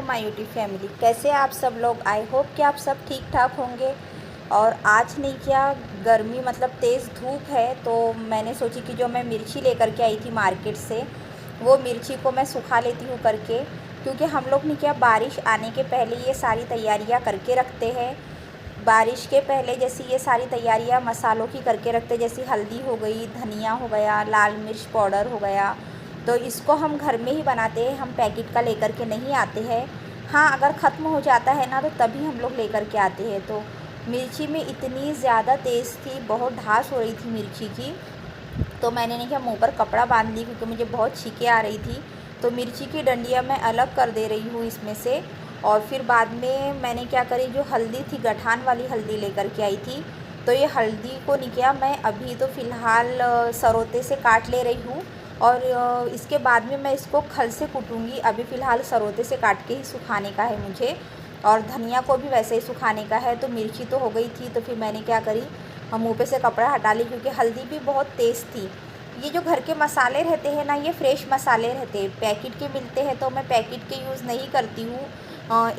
My YouTube family. कैसे आप सब लोग? आई होप कि आप सब ठीक ठाक होंगे। और आज नहीं क्या, गर्मी मतलब तेज़ धूप है, तो मैंने सोची कि जो मैं मिर्ची लेकर के आई थी मार्केट से, वो मिर्ची को मैं सुखा लेती हूँ करके। क्योंकि हम लोग नहीं क्या, बारिश आने के पहले ये सारी तैयारियाँ करके रखते हैं। बारिश के पहले जैसी ये सारी तैयारियाँ मसालों की करके रखते, जैसे हल्दी हो गई, धनिया हो गया, लाल मिर्च पाउडर हो गया। तो इसको हम घर में ही बनाते हैं, हम पैकेट का लेकर के नहीं आते हैं। हाँ, अगर ख़त्म हो जाता है ना, तो तभी हम लोग लेकर के आते हैं। तो मिर्ची में इतनी ज़्यादा तेज़ थी, बहुत ढास हो रही थी मिर्ची की। तो मैंने नहीं किया, मुँह पर कपड़ा बांध ली क्योंकि मुझे बहुत छींकें आ रही थी। तो मिर्ची की डंडियाँ मैं अलग कर दे रही हूँ इसमें से। और फिर बाद में मैंने क्या करी, जो हल्दी थी, गठान वाली हल्दी लेकर के आई थी। तो ये हल्दी को नहीं किया, मैं अभी तो फ़िलहाल सरोते से काट ले रही हूँ। और इसके बाद में मैं इसको खल से कूटूँगी। अभी फ़िलहाल सरोते से काट के ही सुखाने का है मुझे। और धनिया को भी वैसे ही सुखाने का है। तो मिर्ची तो हो गई थी, तो फिर मैंने क्या करी, मुँह पे से कपड़ा हटा ली क्योंकि हल्दी भी बहुत तेज़ थी। ये जो घर के मसाले रहते हैं ना, ये फ्रेश मसाले रहते हैं। पैकेट के मिलते हैं तो मैं पैकेट के यूज़ नहीं करती हूँ।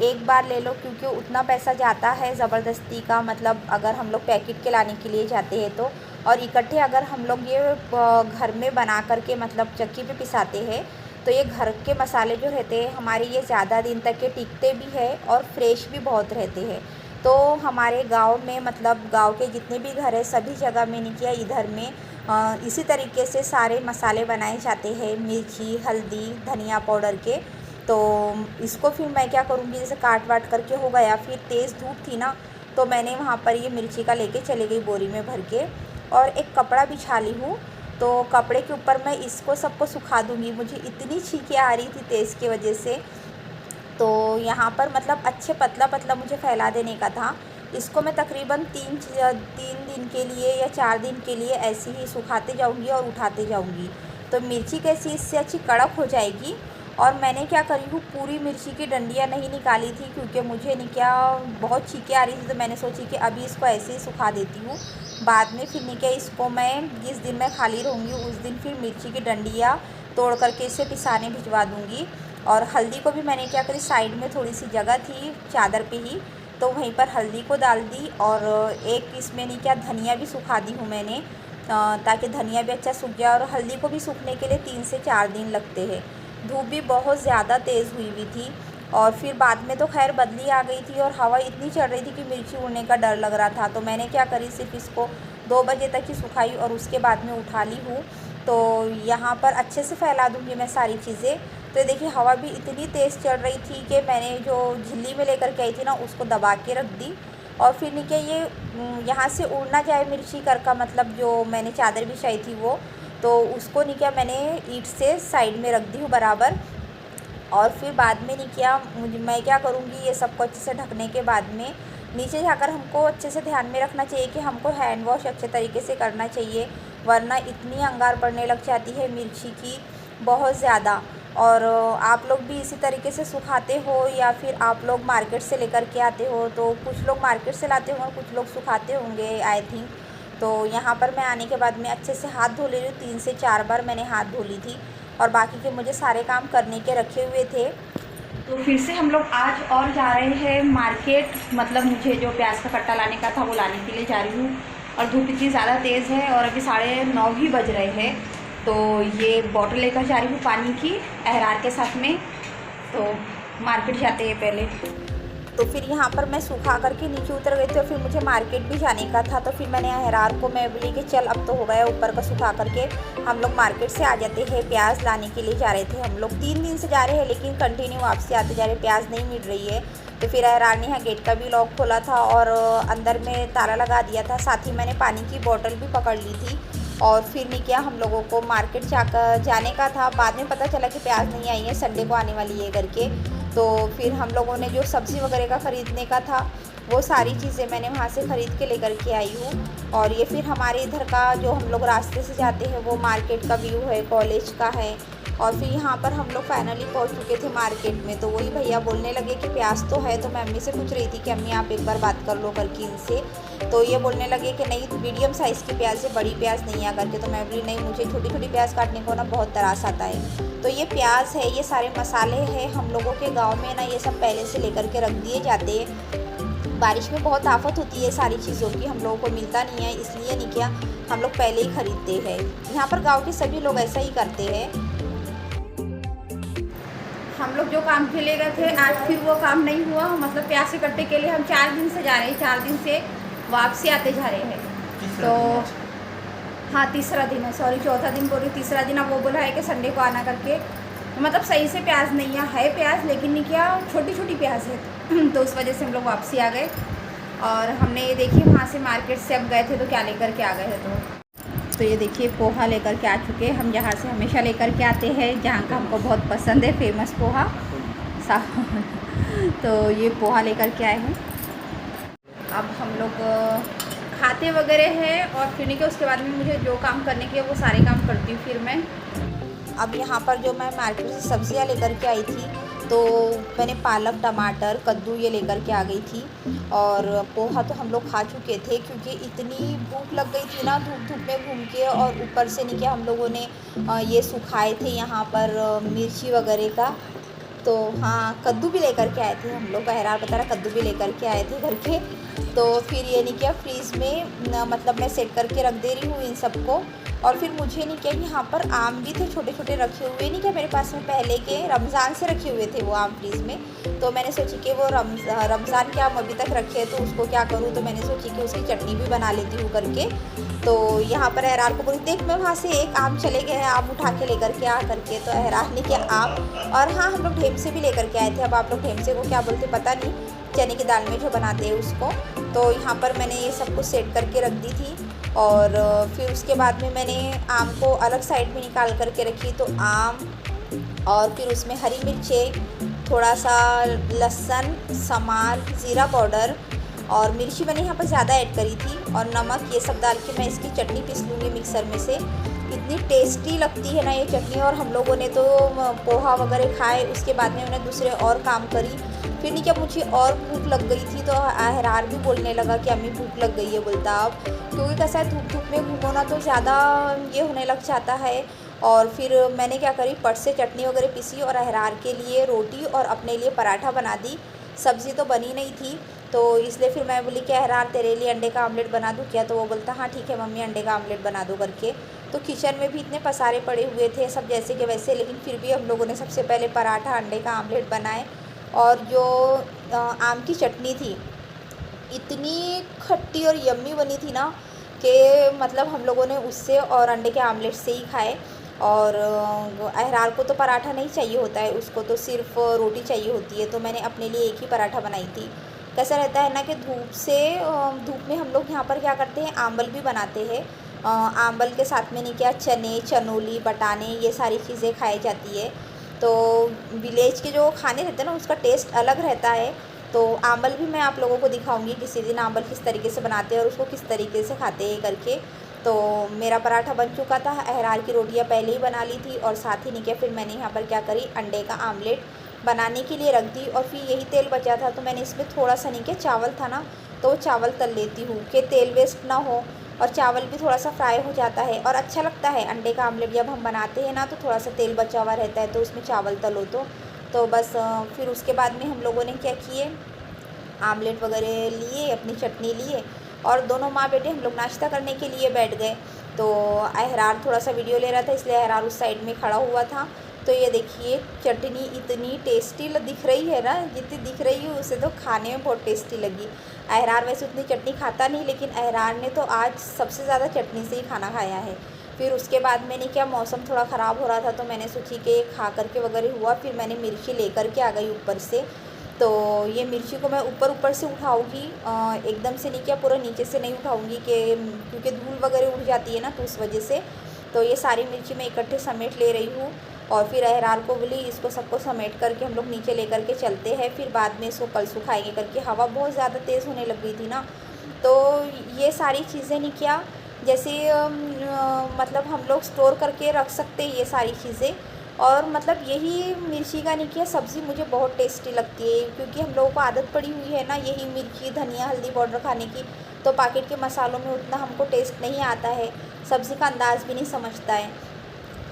एक बार ले लो, क्योंकि उतना पैसा जाता है ज़बरदस्ती का, मतलब अगर हम लोग पैकेट के लाने के लिए जाते हैं तो। और इकट्ठे अगर हम लोग ये घर में बना करके मतलब चक्की पे पिसाते हैं, तो ये घर के मसाले जो रहते हैं हमारे, ये ज़्यादा दिन तक के टिकते भी है और फ्रेश भी बहुत रहते हैं। तो हमारे गांव में, मतलब गांव के जितने भी घर है, सभी जगह में नहीं किया, इधर में इसी तरीके से सारे मसाले बनाए जाते हैं, मिर्ची, हल्दी, धनिया पाउडर के। तो इसको फिर मैं क्या करूँगी, जैसे काट वाट करके हो गया, फिर तेज़ धूप थी ना, तो मैंने वहाँ पर ये मिर्ची का लेके चले गई बोरी में भर के। और एक कपड़ा बिछा ली हूँ, तो कपड़े के ऊपर मैं इसको सबको सुखा दूँगी। मुझे इतनी छींकें आ रही थी तेज़ की वजह से। तो यहाँ पर मतलब अच्छे पतला पतला मुझे फैला देने का था। इसको मैं तकरीबन 3 दिन के लिए या 4 दिन के लिए ऐसे ही सुखाते जाऊँगी और उठाते जाऊँगी। तो मिर्ची कैसी इससे अच्छी कड़क हो जाएगी। और मैंने क्या करी हूँ, पूरी मिर्ची की डंडियाँ नहीं निकाली थी क्योंकि मुझे नहीं क्या, बहुत छींकें आ रही थी। तो मैंने सोची कि अभी इसको ऐसे ही सुखा देती हूँ, बाद में फिर नहीं क्या, इसको मैं जिस दिन मैं खाली रहूँगी उस दिन फिर मिर्ची की डंडियाँ तोड़ करके इसे पिसाने भिजवा दूँगी। और हल्दी को भी मैंने क्या करी, साइड में थोड़ी सी जगह थी चादर पे ही, तो वहीं पर हल्दी को डाल दी। और एक इसमें नहीं क्या, धनिया भी सुखा दी हूँ मैंने, ताकि धनिया भी अच्छा सूख जाए। और हल्दी को भी सूखने के लिए 3 से 4 दिन लगते हैं। धूप भी बहुत ज़्यादा तेज़ हुई हुई थी। और फिर बाद में तो खैर बदली आ गई थी और हवा इतनी चल रही थी कि मिर्ची उड़ने का डर लग रहा था। तो मैंने क्या करी, सिर्फ इसको 2 बजे तक ही सुखाई और उसके बाद में उठा ली हूँ। तो यहाँ पर अच्छे से फैला दूँगी मैं सारी चीज़ें। तो देखिए, हवा भी इतनी तेज़ चल रही थी कि मैंने जो झिल्ली में लेकर के आई थी ना, उसको दबा के रख दी। और फिर नहीं क्या, ये यहाँ से उड़ ना जाए मिर्ची कर का, मतलब जो मैंने चादर बिछाई थी वो, तो उसको नहीं क्या, मैंने ईंट से साइड में रख दी हूँ बराबर। और फिर बाद में नहीं किया, मैं क्या करूँगी, ये सबको अच्छे से ढकने के बाद में नीचे जाकर हमको अच्छे से ध्यान में रखना चाहिए कि हमको हैंड वॉश अच्छे तरीके से करना चाहिए, वरना इतनी अंगार पड़ने लग जाती है मिर्ची की, बहुत ज़्यादा। और आप लोग भी इसी तरीके से सुखाते हो या फिर आप लोग मार्केट से लेकर के आते हो? तो कुछ लोग मार्केट से लाते होंगे, कुछ लोग सुखाते होंगे आई थिंक। तो यहाँ पर मैं आने के बाद में अच्छे से हाथ धो ले रही हूँ, 3 से 4 बार मैंने हाथ धो ली थी। और बाकी के मुझे सारे काम करने के रखे हुए थे। तो फिर से हम लोग आज और जा रहे हैं मार्केट, मतलब मुझे जो प्याज का कट्टा लाने का था वो लाने के लिए जा रही हूँ। और धूप इतनी ज़्यादा तेज़ है और अभी 9:30 ही बज रहे हैं। तो ये बॉटल लेकर जा रही हूँ पानी की, अहरार के साथ में। तो मार्केट जाते हैं पहले। तो फिर यहाँ पर मैं सुखा करके नीचे उतर गई थी और फिर मुझे मार्केट भी जाने का था। तो फिर मैंने अहरार को मैं बोली कि चल, अब तो हो गया ऊपर का सुखा करके, हम लोग मार्केट से आ जाते हैं। प्याज लाने के लिए जा रहे थे हम लोग, 3 दिन से जा रहे हैं, लेकिन कंटिन्यू वापसी आते जा रहे, प्याज नहीं मिल रही है। तो फिर अहरार ने यहाँ गेट का भी लॉक खोला था और अंदर में ताला लगा दिया था। साथ ही मैंने पानी की बोतल भी पकड़ ली थी। और फिर नहीं किया, हम लोगों को मार्केट जाने का था। बाद में पता चला कि प्याज नहीं आई है, संडे को आने वाली है करके। तो फिर हम लोगों ने जो सब्ज़ी वगैरह का ख़रीदने का था, वो सारी चीज़ें मैंने वहाँ से ख़रीद के लेकर के आई हूँ। और ये फिर हमारे इधर का जो हम लोग रास्ते से जाते हैं वो मार्केट का व्यू है, कॉलेज का है। और फिर यहाँ पर हम लोग फाइनली पहुँच चुके थे मार्केट में। तो वही भैया बोलने लगे कि प्याज तो है, तो मैं अम्मी से पूछ रही थी कि अम्मी आप एक बार बात कर लो करके इनसे। तो ये बोलने लगे कि नहीं, मीडियम साइज़ की प्याज है, बड़ी प्याज नहीं आ करके। तो मैं बोली नहीं, मुझे छोटी छोटी प्याज काटने को ना बहुत त्रास आता है। तो ये प्याज है, ये सारे मसाले हैं, हम लोगों के गाँव में ना ये सब पहले से लेकर के रख दिए जाते हैं। बारिश में बहुत आफत होती है सारी चीज़ों की, हम लोगों को मिलता नहीं है, इसलिए नहीं क्या हम लोग पहले ही ख़रीदते हैं। यहाँ पर गांव के सभी लोग ऐसा ही करते हैं। हम लोग जो काम के लिए गए थे आज फिर वो काम नहीं हुआ। मतलब प्याज से कट्टे के लिए हम 4 दिन से जा रहे हैं, 4 दिन से वापसी आते जा रहे हैं। तो हाँ, तीसरा दिन है, सॉरी चौथा दिन बोल रही, तीसरा दिन। अब वो बोला है कि संडे को आना करके। मतलब सही से प्याज नहीं है प्याज, लेकिन नहीं क्या छोटी छोटी प्याज है। तो उस वजह से हम लोग वापसी आ गए। और हमने ये देखिए वहाँ से मार्केट से अब गए थे तो क्या लेकर के आ गए थे। तो ये देखिए पोहा लेकर के आ चुके हैं हम, जहाँ से हमेशा लेकर के आते हैं, जहाँ का हमको बहुत पसंद है, फेमस पोहा। तो ये पोहा लेकर के आए हैं। अब हम लोग खाते वगैरह हैं और फिर नहीं के उसके बाद में मुझे जो काम करने के वो सारे काम करती हूँ फिर मैं। अब यहाँ पर जो मैं मार्केट से सब्जियाँ लेकर के आई थी, तो मैंने पालक, टमाटर, कद्दू ये लेकर के आ गई थी। और पोहा तो हम लोग खा चुके थे, क्योंकि इतनी भूख लग गई थी ना धूप धूप में घूम के। और ऊपर से नहीं क्या हम लोगों ने ये सुखाए थे यहाँ पर मिर्ची वगैरह का। तो हाँ, कद्दू भी लेकर के आए थे हम लोग, बहरहाल बता रहा, कद्दू भी लेकर के आए थे घर के। तो फिर ये नहीं क्या फ्रीज़ में मतलब मैं सेट करके रख दे रही हूँ इन सबको। और फिर मुझे नहीं क्या यहाँ पर आम भी थे छोटे छोटे रखे हुए, नहीं क्या मेरे पास में पहले के रमज़ान से रखे हुए थे वो आम फ्रीज़ में। तो मैंने सोची कि वो रमज़ान के आम अभी तक रखे हैं तो उसको क्या करूँ, तो मैंने सोची कि उसकी चटनी भी बना लेती हूँ करके। तो यहाँ पर अहरार को बोली, देख मैं वहाँ से एक आम चले गए हैं, आम उठा के लेकर के आ करके। तो अहरार ने किया आम। और हाँ, हम लोग ढेमसे भी लेकर के आए थे। अब आप लोग ढेमसे को क्या बोलते पता नहीं, चने की दाल में जो बनाते हैं उसको। तो यहाँ पर मैंने ये सब कुछ सेट करके रख दी थी। और फिर उसके बाद में मैंने आम को अलग साइड में निकाल करके रखी। तो आम और फिर उसमें हरी मिर्चें, थोड़ा सा लहसुन, समार, ज़ीरा पाउडर और मिर्ची मैंने यहाँ पर ज़्यादा ऐड करी थी, और नमक, ये सब डाल के मैं इसकी चटनी पीस लूँगी मिक्सर में से। इतनी टेस्टी लगती है ना ये चटनी। और हम लोगों ने तो पोहा वगैरह खाए, उसके बाद में मैंने दूसरे और काम करी। फिर नहीं क्या मुझे और भूख लग गई थी, तो अहरार भी बोलने लगा कि अम्मी भूख लग गई है बोलता अब, क्योंकि कैसा है धूप धूप में घूमो ना तो ज़्यादा ये होने लग जाता है। और फिर मैंने क्या करी, पट से चटनी वगैरह पीसी और अहरार के लिए रोटी और अपने लिए पराठा बना दी। सब्ज़ी तो बनी नहीं थी, तो इसलिए फिर मैं बोली कि अहरार तेरे लिए अंडे का आमलेट बना दूँ क्या। तो वो बोलता हाँ ठीक है मम्मी, अंडे का आमलेट बना दो करके। तो किचन में भी इतने पसारे पड़े हुए थे सब जैसे कि वैसे, लेकिन फिर भी हम लोगों ने सबसे पहले पराठा, अंडे का आमलेट बनाए। और जो आम की चटनी थी इतनी खट्टी और यम्मी बनी थी ना कि मतलब हम लोगों ने उससे और अंडे के आमलेट से ही खाए। और अहरार को तो पराठा नहीं चाहिए होता है, उसको तो सिर्फ रोटी चाहिए होती है। तो मैंने अपने लिए एक ही पराठा बनाई थी। कैसा रहता है ना कि धूप में हम लोग यहाँ पर क्या करते हैं, आंबल भी बनाते हैं। आंबल के साथ में नहीं क्या चने, चनोली, बटाने, ये सारी चीज़ें खाई जाती है। तो विलेज के जो खाने रहते हैं ना उसका टेस्ट अलग रहता है। तो आंबल भी मैं आप लोगों को दिखाऊंगी किसी दिन, आंबल किस तरीके से बनाते हैं और उसको किस तरीके से खाते हैं करके। तो मेरा पराठा बन चुका था, अहरार की रोटियां पहले ही बना ली थी, और साथ ही नहीं क्या फिर मैंने यहाँ पर क्या करी, अंडे का आमलेट बनाने के लिए रख दी। और फिर यही तेल बचा था तो मैंने इसमें थोड़ा सा नहीं क्या चावल था ना, तो चावल तल लेती हूँ कि तेल वेस्ट ना हो और चावल भी थोड़ा सा फ्राई हो जाता है और अच्छा लगता है। अंडे का आमलेट जब हम बनाते हैं ना तो थोड़ा सा तेल बचा हुआ रहता है, तो उसमें चावल तलो तो बस। फिर उसके बाद में हम लोगों ने क्या किए, आमलेट वगैरह लिए, अपनी चटनी लिए, और दोनों माँ बेटे हम लोग नाश्ता करने के लिए बैठ गए। तो अहरार थोड़ा सा वीडियो ले रहा था, इसलिए अहरार उस साइड में खड़ा हुआ था। तो ये देखिए चटनी इतनी टेस्टी दिख रही है ना, जितनी दिख रही है उसे तो खाने में बहुत टेस्टी लगी। अहरार वैसे उतनी चटनी खाता नहीं, लेकिन अहरार ने तो आज सबसे ज़्यादा चटनी से ही खाना खाया है। फिर उसके बाद मैंने क्या, मौसम थोड़ा ख़राब हो रहा था तो मैंने सोची कि खा करके वगैरह हुआ, फिर मैंने मिर्ची लेकर के आ गई ऊपर से। तो ये मिर्ची को मैं ऊपर से उठाऊंगी, एकदम से नहीं क्या पूरा नीचे से नहीं उठाऊंगी क्योंकि धूल वगैरह उड़ जाती है ना, तो उस वजह से। तो ये सारी मिर्ची मैं इकट्ठे समेट ले रही हूँ। और फिर अहरार को बोली इसको सबको समेट करके हम लोग नीचे लेकर के चलते हैं, फिर बाद में इसको कल सुखाएंगे करके। हवा बहुत ज़्यादा तेज़ होने लग गई थी ना, तो ये सारी चीज़ें नहीं क्या, जैसे मतलब हम लोग स्टोर करके रख सकते हैं ये सारी चीज़ें। और मतलब यही मिर्ची का नहीं किया सब्ज़ी मुझे बहुत टेस्टी लगती है, क्योंकि हम लोगों को आदत पड़ी हुई है ना यही मिर्ची धनिया हल्दी पाउडर खाने की, तो पैकेट के मसालों में उतना हमको टेस्ट नहीं आता है, सब्ज़ी का अंदाज़ भी नहीं समझता है।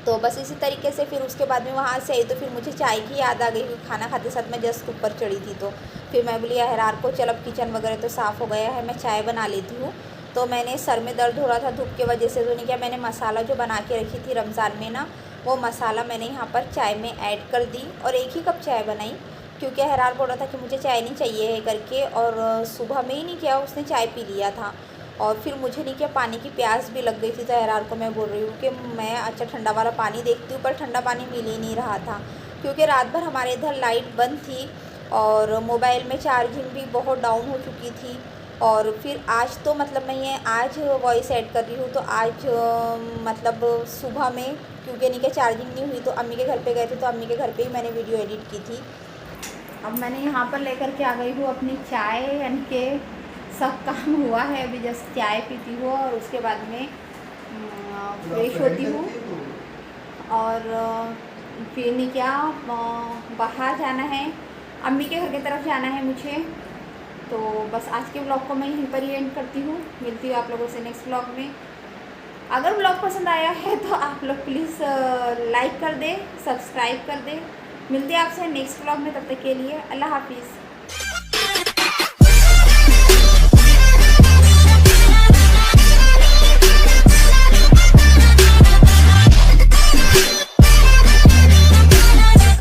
तो बस इसी तरीके से फिर उसके बाद में वहाँ से आई तो फिर मुझे चाय की याद आ गई, क्योंकि खाना खाते साथ मैं जस्ट ऊपर चढ़ी थी। तो फिर मैं बोली यार रात को चल, अब किचन वगैरह तो साफ़ हो गया है, मैं चाय बना लेती हूँ। तो मैंने सर में दर्द हो रहा था धूप की वजह से, तो नहीं क्या मैंने मसाला जो बना के रखी थी रमज़ान में ना, वो मसाला मैंने यहाँ पर चाय में ऐड कर दी और एक ही कप चाय बनाई, क्योंकि हरार बोल रहा था कि मुझे चाय नहीं चाहिए है करके, और सुबह में ही नहीं किया उसने चाय पी लिया था। और फिर मुझे नहीं क्या पानी की प्यास भी लग गई थी, तो हरार को मैं बोल रही हूँ कि मैं अच्छा ठंडा वाला पानी देखती हूँ, पर ठंडा पानी मिल ही नहीं रहा था, क्योंकि रात भर हमारे इधर लाइट बंद थी और मोबाइल में चार्जिंग भी बहुत डाउन हो चुकी थी। और फिर आज तो मतलब मैं ये आज वॉइस ऐड कर रही हूँ, तो आज मतलब सुबह में क्योंकि नहीं क्या चार्जिंग नहीं हुई, तो अम्मी के घर पे गए थे, तो अम्मी के घर पे ही मैंने वीडियो एडिट की थी। अब मैंने यहाँ पर लेकर के आ गई हूँ अपनी चाय, यानी कि सब काम हुआ है, अभी जस्ट चाय पीती हूँ और उसके बाद में फ्रेश होती हूँ। और फिर नहीं क्या बाहर जाना है, अम्मी के घर की तरफ जाना है मुझे। तो बस आज के ब्लॉग को मैं यहीं पर ही एंड करती हूँ, मिलती हूँ आप लोगों से नेक्स्ट ब्लॉग में। अगर ब्लॉग पसंद आया है तो आप लोग प्लीज़ लाइक कर दें, सब्सक्राइब कर दें। मिलते हैं आपसे नेक्स्ट ब्लॉग में, तब तक के लिए अल्लाह हाफिज़।